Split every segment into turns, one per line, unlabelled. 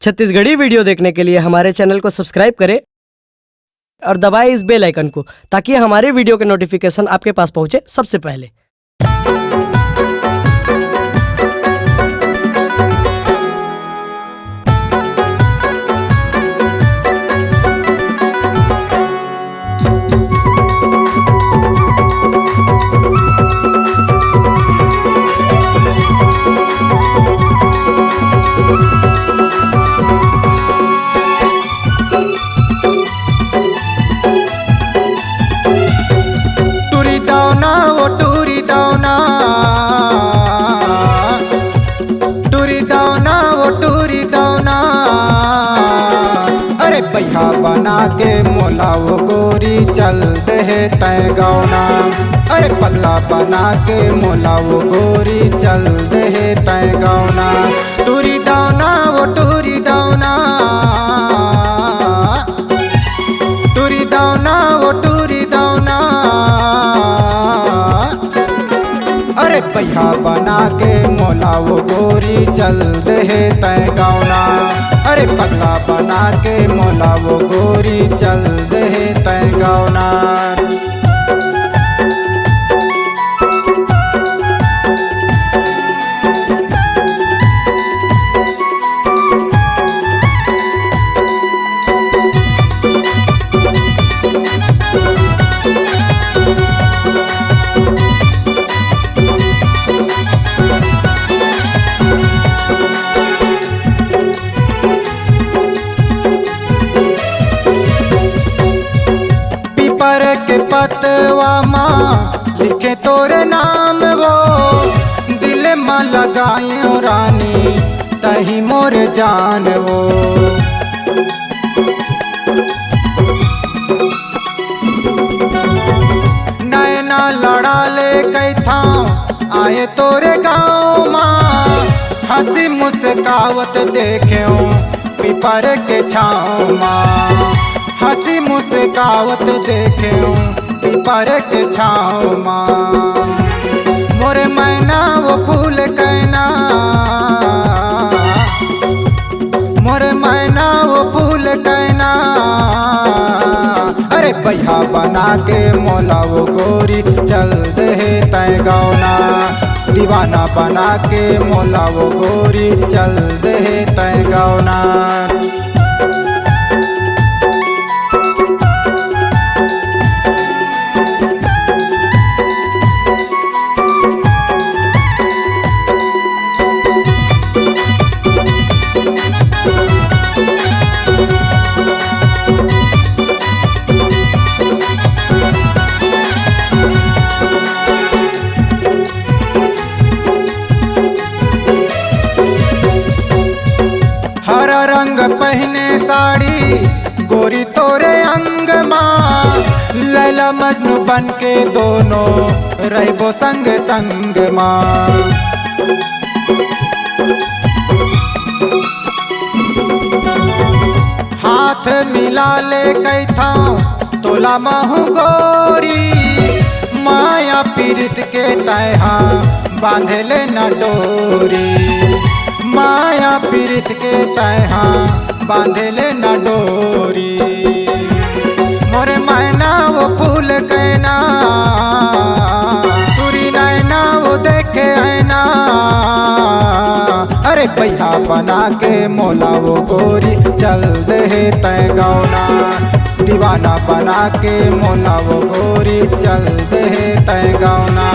Chhattisgarhi video देखने के लिए हमारे चैनल को सब्सक्राइब करें और दबाएं इस बेल आइकन को ताकि हमारे वीडियो के नोटिफिकेशन आपके पास पहुंचे सबसे पहले।
पैहा बना के मोला वो गोरी चल दे तय गौना। अरे पगला बना के मोला वो गोरी चल दे तय गौना। टूरी दावना वो टूरी दावना, टूरी दावना वो टूरी दावना। अरे पैहा बना के मोला वो गोरी चल दे तय गौना। अरे पगला बना के मोला वो गोरी चल दे तय गौना। के पतवा माँ लिखे तोरे नाम वो, दिल में लगायो रानी तही मोर जान वो। नैना लड़ा ले कई था आए तोरे गाँव माँ, हंसी मुस्कावत देखे पिपर के छाँव माँ। हंसी मुस्कावत देखे पिपर के छाँव माँ। मोरे मैना वो फूल कहना, मोरे मैना वो फूल कहना। अरे पैहा बना के मोला वो गोरी चल दे तय गौना। दीवाना बना के मोला वो गोरी चल दे तय गौना। हरा रंग पहने साड़ी गोरी तोरे अंग माँ, लैला मजनू बन के दोनों रहबो संग संग माँ। हाथ मिला ले कई था तोला महू गोरी, माया पीरित के तैहा बांधे ले न डोरी। माया पीरित के तैहा बांधे ले न डोरी। मोरे मैना वो फूल कहना, तुरी नैना वो देखे ऐना। अरे पैहा बना के मोला वो गोरी चल दे तय गौना। दीवाना बना के मोला वो गोरी चल दे तय गौना।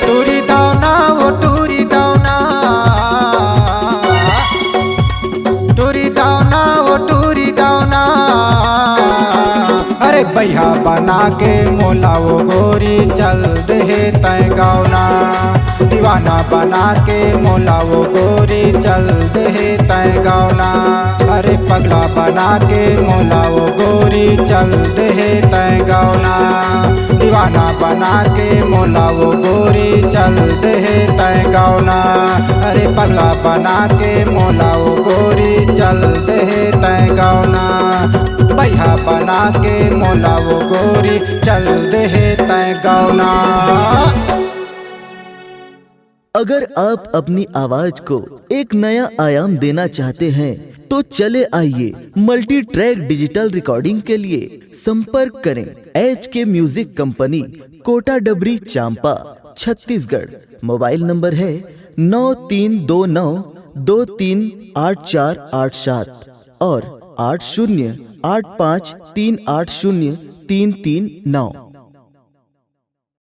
टूरी दावना वो टूरी दावना, टूरी दावना वो टूरी दावना। अरे पैहा बना के मोला वो गोरी चल दे तय गौना। दीवाना बना के मोला वो गोरी चल दे तय गौना। अरे पगला बना के मोला वो गोरी चल दे तय गौना। दीवाना बना के मोला वो गोरी चल दे तय गौना। अरे पगला बना के मोला वो गोरी चल दे तय गौना। पैहा बना के मोला वो गोरी चल दे तय गौना।
अगर आप अपनी आवाज को एक नया आयाम देना चाहते हैं तो चले आइए मल्टी ट्रैक डिजिटल रिकॉर्डिंग के लिए संपर्क करें HK म्यूजिक कंपनी, कोटा डबरी, चांपा, छत्तीसगढ़। मोबाइल नंबर है 9329238487 और 8085380339।